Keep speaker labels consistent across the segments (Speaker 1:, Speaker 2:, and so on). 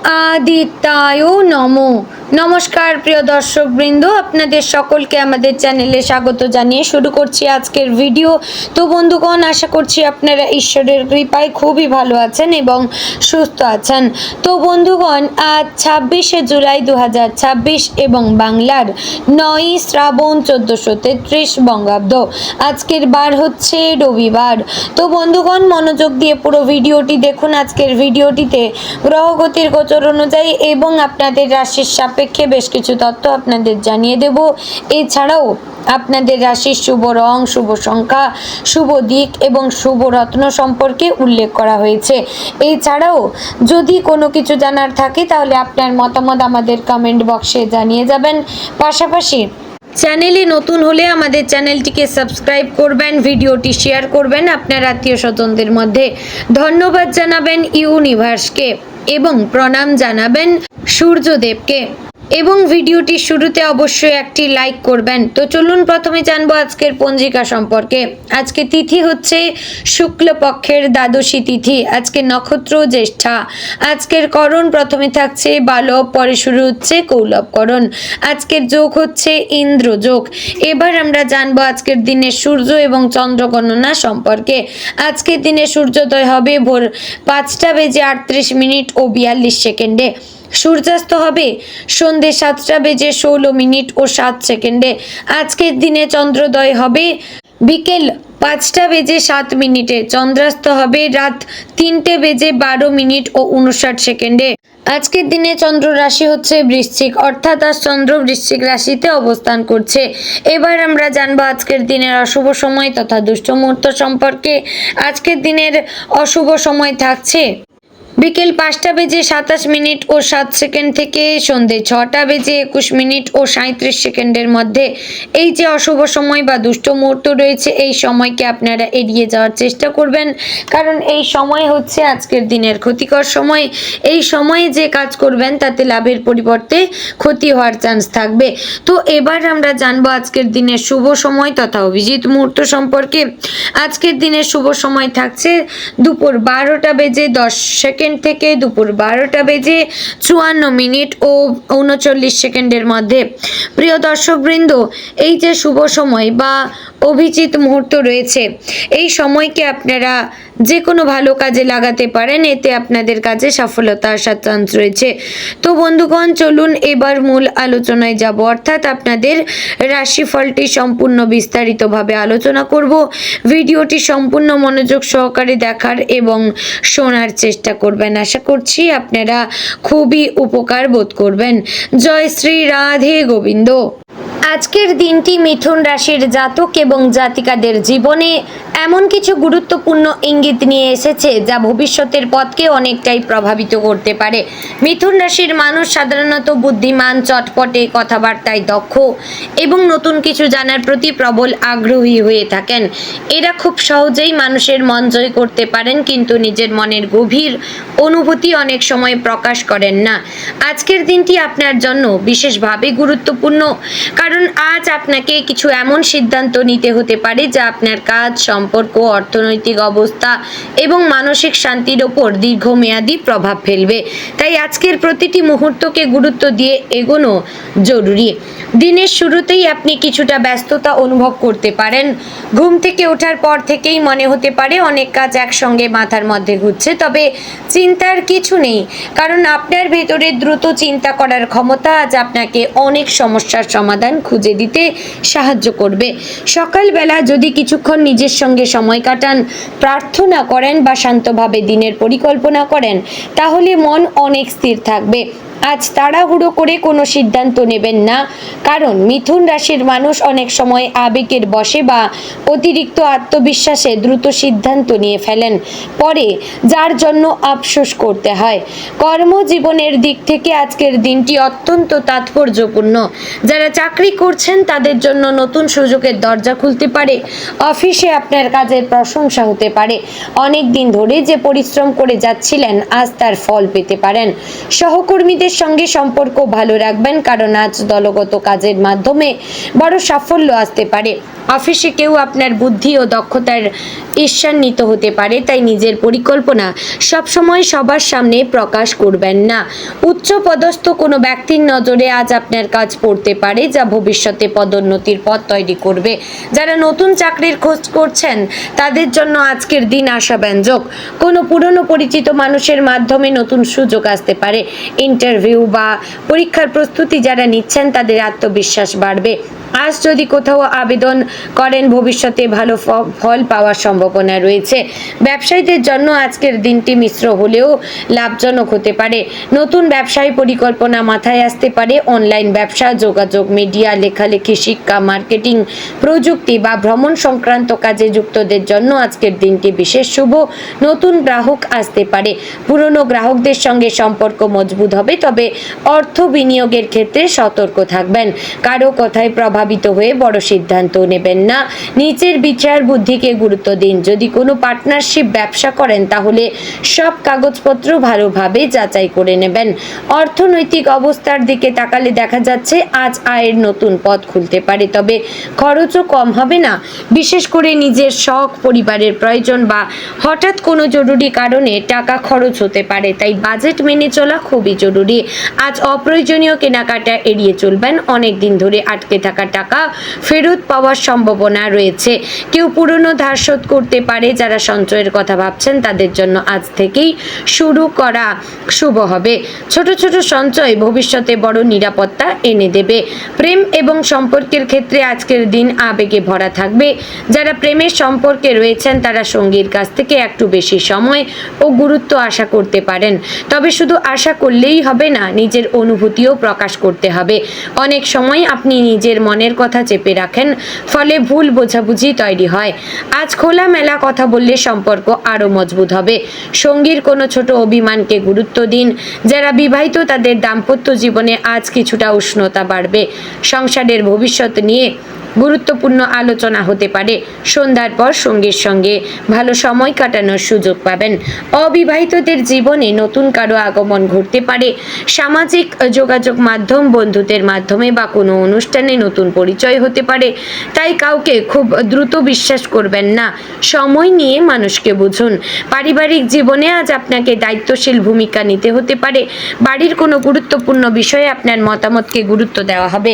Speaker 1: আদিত্যায় নমো। নমস্কার প্রিয় দর্শকবৃন্দ, আপনাদের সকলকে আমাদের চ্যানেলে স্বাগত জানিয়ে শুরু করছি আজকের ভিডিও। তো বন্ধুগণ, আশা করছি আপনারা ঈশ্বরের কৃপায় খুবই ভালো আছেন এবং সুস্থ আছেন। তো বন্ধুগণ, আজ 26শে জুলাই 2026 এবং বাংলার 9ই শ্রাবণ 1433 বঙ্গাব্দ। আজকের বার হচ্ছে রবিবার। তো বন্ধুগণ, মনোযোগ দিয়ে পুরো ভিডিওটি দেখুন। আজকের ভিডিওটিতে গ্রহগতির গোচর অনুযায়ী এবং আপনাদের রাশির সাপেক্ষে বেশ কিছু তথ্য আপনাদের জানিয়ে দেব। এছাড়াও আপনাদের রাশির শুভ রং, শুভ সংখ্যা, শুভ দিক এবং শুভ রত্ন সম্পর্কে উল্লেখ করা হয়েছে। এছাড়াও যদি কোনো কিছু জানার থাকে তাহলে আপনার মতামত আমাদের কমেন্ট বক্সে জানিয়ে যাবেন। পাশাপাশি চ্যানেলে নতুন হলে আমাদের চ্যানেলটিকে সাবস্ক্রাইব করবেন, ভিডিওটি শেয়ার করবেন আপনার আত্মীয় স্বজনদের মধ্যে। ধন্যবাদ জানাবেন ইউনিভার্সকে এবং প্রণাম জানাবেন সূর্যদেবকে এবং ভিডিওটির শুরুতে অবশ্যই একটি লাইক করবেন। তো চলুন প্রথমে জানবো আজকের পঞ্জিকা সম্পর্কে। আজকে তিথি হচ্ছে শুক্লপক্ষের দ্বাদশী তিথি। আজকে নক্ষত্র জ্যেষ্ঠা। আজকের করণ প্রথমে থাকছে বালব, পরে শুরু হচ্ছে কৌলবকরণ। আজকের যোগ হচ্ছে ইন্দ্রযোগ। এবার আমরা জানবো আজকের দিনের সূর্য এবং চন্দ্র গণনা সম্পর্কে। আজকের দিনে সূর্যোদয় হবে ভোর 5টা বেজে 38 মিনিট ও 42 সেকেন্ডে। সূর্যাস্ত হবে সন্ধে 7টা বেজে 16 মিনিট ও 7 সেকেন্ডে। আজকের দিনে চন্দ্রোদয় হবে বিকেল 5টা বেজে 7 মিনিটে। চন্দ্রাস্ত হবে রাত 3টে বেজে 12 মিনিট ও 59 সেকেন্ডে। আজকের দিনে চন্দ্র রাশি হচ্ছে বৃশ্চিক, অর্থাৎ আজ চন্দ্র বৃশ্চিক রাশিতে অবস্থান করছে। এবার আমরা জানবো আজকের দিনের অশুভ সময় তথা দুষ্ট মুহূর্ত সম্পর্কে। আজকের দিনের অশুভ সময় থাকছে বিকেল 5টা বেজে 27 মিনিট ও 7 সেকেন্ড থেকে সন্ধে 6টা বেজে 21 মিনিট ও 37 সেকেন্ডের মধ্যে। এই যে অশুভ সময় বা দুষ্ট মুহূর্ত রয়েছে, এই সময়কে আপনারা এড়িয়ে যাওয়ার চেষ্টা করবেন, কারণ এই সময় হচ্ছে আজকের দিনের ক্ষতিকর সময়। এই সময়ে যে কাজ করবেন তাতে লাভের পরিবর্তে ক্ষতি হওয়ার চান্স থাকবে। তো এবার আমরা জানবো আজকের দিনের শুভ সময় তথা অভিজিৎ মুহূর্ত সম্পর্কে। আজকের দিনের শুভ সময় থাকছে দুপুর 12টা বেজে 10 সেকেন্ড থেকে দুপুর 12টা বেজে 54 মিনিট ও 39 সেকেন্ডের মধ্যে। প্রিয় দর্শকবৃন্দ, এই যে শুভ সময় বা অভিজিৎ মুহূর্ত রয়েছে, এই সময়কে আপনারা যে কোনো ভালো কাজে লাগাতে পারেন, এতে আপনাদের কাজে সফলতা আসার চান্স রয়েছে। তো বন্ধুগণ, চলুন এবার মূল আলোচনায় যাব, অর্থাৎ আপনাদের রাশিফলটি সম্পূর্ণ বিস্তারিতভাবে আলোচনা করব। ভিডিওটি সম্পূর্ণ মনোযোগ সহকারে দেখার এবং শোনার চেষ্টা করবেন। আশা করছি আপনারা খুবই উপকার বোধ করবেন। জয় শ্রী রাধে গোবিন্দ। আজকের দিনটি মিথুন রাশির জাতক এবং জাতিকাদের জীবনে এমন কিছু গুরুত্বপূর্ণ ইঙ্গিত নিয়ে এসেছে যা ভবিষ্যতের পথকে অনেকটাই প্রভাবিত করতে পারে। মিথুন রাশির মানুষ সাধারণত বুদ্ধিমান, চটপটে, কথাবার্তায় দক্ষ এবং নতুন কিছু জানার প্রতি প্রবল আগ্রহী হয়ে থাকেন। এরা খুব সহজেই মানুষের মন জয় করতে পারেন, কিন্তু নিজের মনের গভীর অনুভূতি অনেক সময় প্রকাশ করেন না। আজকের দিনটি আপনার জন্য বিশেষভাবে গুরুত্বপূর্ণ, কারণ আজ আপনাকে কিছু এমন সিদ্ধান্ত নিতে হতে পারে যা আপনার কাজ, সম্পর্ক, অর্থনৈতিক অবস্থা এবং মানসিক শান্তির ওপর দীর্ঘমেয়াদী প্রভাব ফেলবে। তাই আজকের প্রতিটি মুহূর্তকে গুরুত্ব দিয়ে এগোনো জরুরি। দিনের শুরুতেই আপনি কিছুটা ব্যস্ততা অনুভব করতে পারেন। ঘুম থেকে ওঠার পর থেকেই মনে হতে পারে অনেক কাজ একসঙ্গে মাথার মধ্যে ঘুরছে, তবে চিন্তার কিছু নেই, কারণ আপনার ভেতরে দ্রুত চিন্তা করার ক্ষমতা আজ আপনাকে অনেক সমস্যার সমাধান খুঁজে দিতে সাহায্য করবে। সকালবেলা যদি কিছুক্ষণ নিজের সঙ্গে সময় কাটান, প্রার্থনা করেন বা শান্তভাবে দিনের পরিকল্পনা করেন, তাহলে মন অনেক স্থির থাকবে। আজ তাড়াহুড়ো করে কোনো সিদ্ধান্ত নেবেন না, কারণ মিথুন রাশির মানুষ অনেক সময় আবেগের বশে বা অতিরিক্ত আত্মবিশ্বাসে দ্রুত সিদ্ধান্ত নিয়ে ফেলেন, পরে যার জন্য আফসোস করতে হয়। কর্মজীবনের দিক থেকে আজকের দিনটি অত্যন্ত তাৎপর্যপূর্ণ। যারা চাকরি করছেন তাদের জন্য নতুন সুযোগের দরজা খুলতে পারে। অফিসে আপনার কাজের প্রশংসা হতে পারে। অনেক দিন ধরে যে পরিশ্রম করে যাচ্ছিলেন, আজ তার ফল পেতে পারেন। সহকর্মীদের বন্ধুদের সঙ্গে সম্পর্ক ভালো রাখবেন, কারণ আজ দলগত কাজের মাধ্যমে বড় সাফল্য আসতে পারে। অফিসে কেউ আপনার বুদ্ধি ও দক্ষতার ঈর্ষান্বিত হতে পারে, তাই নিজের পরিকল্পনা সবসময় সবার সামনে প্রকাশ করবেন না। উচ্চ পদস্থ কোনো ব্যক্তির নজরে আজ আপনার কাজ পড়তে পারে, যা ভবিষ্যতে পদোন্নতির পথ তৈরি করবে। যারা নতুন চাকরির খোঁজ করছেন তাদের জন্য আজকের দিন আশাব্যঞ্জক। কোনো পুরনো পরিচিত মানুষের মাধ্যমে নতুন সুযোগ আসতে পারে। ইন্টারভিউ বা পরীক্ষার প্রস্তুতি যারা নিচ্ছেন তাদের আত্মবিশ্বাস বাড়বে। আজ যদি কোথাও আবেদন করেন ভবিষ্যতে ভালো ফল পাওয়ার সম্ভাবনা রয়েছে। ব্যবসায়ীদের জন্য আজকের দিনটি মিশ্র হলেও লাভজনক হতে পারে। নতুন ব্যবসায়ী পরিকল্পনা মাথায় আসতে পারে। অনলাইন ব্যবসা, যোগাযোগ, মিডিয়া, লেখালেখি, শিক্ষা, মার্কেটিং, প্রযুক্তি বা ভ্রমণ সংক্রান্ত কাজে যুক্তদের জন্য আজকের দিনটি বিশেষ শুভ। নতুন গ্রাহক আসতে পারে। পুরনো গ্রাহকদের সঙ্গে সম্পর্ক মজবুত হবে, তবে অর্থ বিনিয়োগের ক্ষেত্রে সতর্ক থাকবেন। কারো কথায় প্রভাবিত হয়ে বড় সিদ্ধান্ত নেবেন না। নিজের বিচার বুদ্ধিকে গুরুত্ব দিন। যদি কোনো পার্টনারশিপ ব্যবসা করেন তাহলে সব কাগজপত্র ভালোভাবে যাচাই করে নেবেন। অর্থনৈতিক অবস্থার দিকে তাকালে দেখা যাচ্ছে আজ আয়ের নতুন পথ খুলতে পারে, তবে খরচও কম হবে না। বিশেষ করে নিজের শখ, পরিবারের প্রয়োজন বা হঠাৎ কোনো জরুরি কারণে টাকা খরচ হতে পারে, তাই বাজেট মেনে চলা খুবই জরুরি। আজ অপ্রয়োজনীয় কেনাকাটা এড়িয়ে চলবেন। অনেক দিন ধরে আটকে থাকা টাকা ফেরত পাওয়ার সম্ভাবনা রয়েছে। কেউ পুরনো ধার শোধ করতে পারে। যারা সঞ্চয়ের কথা ভাবছেন তাদের জন্য আজ থেকেই শুরু করা শুভ হবে। ছোট ছোট সঞ্চয় ভবিষ্যতে বড় নিরাপত্তা এনে দেবে। প্রেম এবং সম্পর্কের ক্ষেত্রে আজকের দিন আবেগে ভরা থাকবে। যারা প্রেমের সম্পর্কে রয়েছেন তারা সঙ্গীর কাছ থেকে একটু বেশি সময় ও গুরুত্ব আশা করতে পারেন, তবে শুধু আশা করলেই হবে না, নিজের অনুভূতিও প্রকাশ করতে হবে। অনেক সময় আপনি নিজের মনের কথা চেপে রাখেন, ফলে ভুল বোঝাবুঝি তৈরি হয়। আজ খোলামেলা কথা বললে সম্পর্ক আরও মজবুত হবে। সঙ্গীর কোনো ছোট অভিমানকে গুরুত্ব দিন। যারা বিবাহিত তাদের দাম্পত্য জীবনে আজ কিছুটা উষ্ণতা বাড়বে। সংসারের ভবিষ্যৎ নিয়ে গুরুত্বপূর্ণ আলোচনা হতে পারে। সন্ধ্যার পর সঙ্গীর সঙ্গে ভালো সময় কাটানোর সুযোগ পাবেন। অবিবাহিতদের জীবনে নতুন কারো আগমন ঘটতে পারে। সামাজিক যোগাযোগ মাধ্যম, বন্ধুদের মাধ্যমে বা কোনো অনুষ্ঠানে নতুন পরিচয় হতে পারে, তাই কাউকে খুব দ্রুত বিশ্বাস করবেন না। সময় নিয়ে মানুষকে বুঝুন। পারিবারিক জীবনে আজ আপনাকে দায়িত্বশীল ভূমিকা নিতে হতে পারে। বাড়ির কোনো গুরুত্বপূর্ণ বিষয়ে আপনার মতামতকে গুরুত্ব দেওয়া হবে।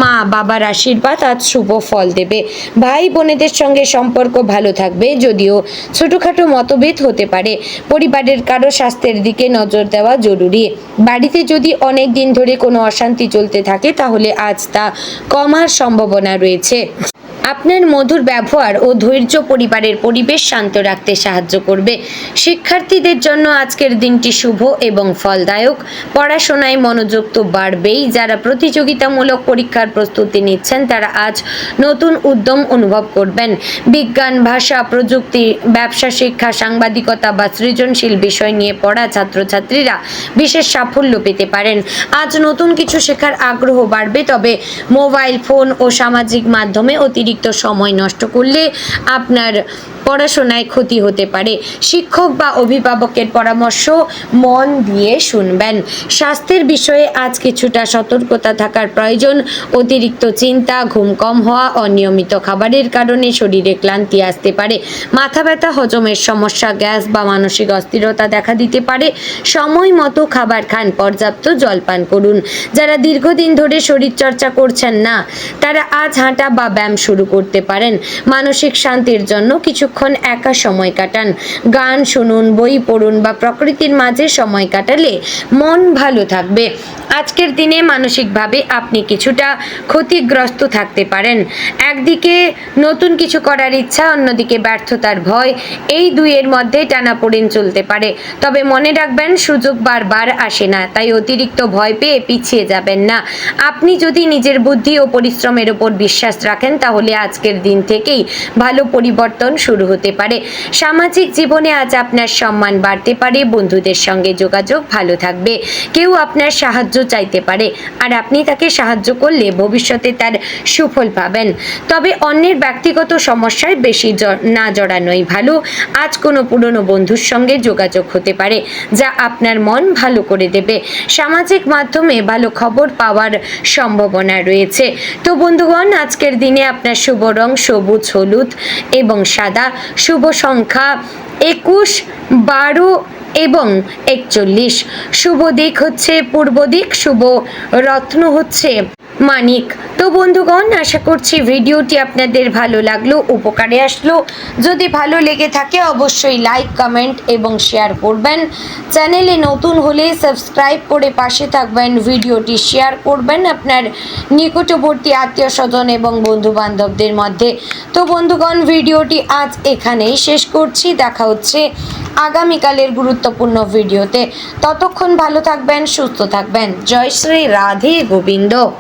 Speaker 1: মা বাবার আশীর্বাদ আজ শুভ ফল দেবে। ভাই বোনেদের সঙ্গে সম্পর্ক ভালো থাকবে, যদিও ছোটখাটো মতভেদ হতে পারে। পরিবারের কারো স্বাস্থ্যের দিকে নজর দেওয়া জরুরি। বাড়িতে যদি অনেক দিন ধরে কোনো অশান্তি চলতে থাকে তাহলে আজ তা কমার সম্ভাবনা রয়েছে। আপনার মধুর ব্যবহার ও ধৈর্য পরিবারের পরিবেশ শান্ত রাখতে সাহায্য করবে। শিক্ষার্থীদের জন্য আজকের দিনটি শুভ এবং ফলদায়ক। পড়াশোনায় মনোযোগ তো বাড়বেই। যারা প্রতিযোগিতামূলক পরীক্ষার প্রস্তুতি নিচ্ছেন তারা আজ নতুন উদ্যম অনুভব করবেন। বিজ্ঞান, ভাষা, প্রযুক্তি, ব্যবসা, শিক্ষা, সাংবাদিকতা বা সৃজনশীল বিষয় নিয়ে পড়া ছাত্রছাত্রীরা বিশেষ সাফল্য পেতে পারেন। আজ নতুন কিছু শেখার আগ্রহ বাড়বে, তবে মোবাইল ফোন ও সামাজিক মাধ্যমে অতিরিক্ত সময় নষ্ট করলে আপনার পড়াশোনায় ক্ষতি হতে পারে। শিক্ষক বা অভিভাবকের পরামর্শ মন দিয়ে শুনবেন। স্বাস্থ্যের বিষয়ে আজ কিছুটা সতর্কতা থাকার প্রয়োজন। অতিরিক্ত চিন্তা, ঘুম কম হওয়া, অনিয়মিত খাবারের কারণে শরীরে ক্লান্তি আসতে পারে। মাথা ব্যথা, হজমের সমস্যা, গ্যাস বা মানসিক অস্থিরতা দেখা দিতে পারে। সময় মতো খাবার খান, পর্যাপ্ত জল পান করুন। যারা দীর্ঘদিন ধরে শরীরচর্চা করছেন না তারা আজ হাঁটা বা ব্যায়াম শুরু করতে পারেন। মানসিক শান্তির জন্য কিছুক্ষণ একা সময় কাটান। গান শুনুন, বই পড়ুন বা প্রকৃতির মাঝে সময় কাটালে মন ভালো থাকবে। আজকের দিনে মানসিকভাবে আপনি কিছুটা ক্ষতিগ্রস্ত থাকতে পারেন। একদিকে নতুন কিছু করার ইচ্ছা, অন্যদিকে ব্যর্থতার ভয়, এই দুইয়ের মধ্যে টানাপোড়েন চলতে পারে। তবে মনে রাখবেন, সুযোগ বারবার আসে না, তাই অতিরিক্ত ভয় পেয়ে পিছিয়ে যাবেন না। আপনি যদি নিজের বুদ্ধি ও পরিশ্রমের উপর বিশ্বাস রাখেন তাহলে আজকের দিন থেকেই ভালো পরিবর্তন শুরু হতে পারে। সামাজিক জীবনে আজ আপনার সম্মান বাড়তে পারে, বন্ধুদের সঙ্গে যোগাযোগ ভালো থাকবে। কেউ আপনার সাহায্য চাইতে পারে আর আপনি তাকে সাহায্য করলে ভবিষ্যতে তার সুফল পাবেন। তবে অন্যের ব্যক্তিগত সমস্যায় বেশি না জড়ানোই ভালো। আজ কোনো পুরনো বন্ধুর সঙ্গে যোগাযোগ হতে পারে যা আপনার মন ভালো করে দেবে। সামাজিক মাধ্যমে ভালো খবর পাওয়ার সম্ভাবনা রয়েছে। তো বন্ধুগণ, আজকের দিনে আপনার শুভ রং সবুজ, হলুদ এবং সাদা। শুভ সংখ্যা 21, 12 এবং 41। শুভ দিক হচ্ছে পূর্ব দিক। শুভ রত্ন হচ্ছে মানিক। তো বন্ধুগণ, আশা করছি ভিডিওটি আপনাদের ভালো লাগলো, উপকারে আসলো। যদি ভালো লেগে থাকে অবশ্যই লাইক, কমেন্ট এবং শেয়ার করবেন। চ্যানেলে নতুন হলে সাবস্ক্রাইব করে পাশে থাকবেন। ভিডিওটি শেয়ার করবেন আপনার নিকটবর্তী আত্মীয় স্বজন এবং বন্ধু বান্ধবদের মধ্যে। তো বন্ধুগণ, ভিডিওটি আজ এখানেই শেষ করছি। দেখা হচ্ছে আগামীকালের গুরুত্বপূর্ণ ভিডিওতে। ততক্ষণ ভালো থাকবেন, সুস্থ থাকবেন। জয় শ্রী রাধে গোবিন্দ।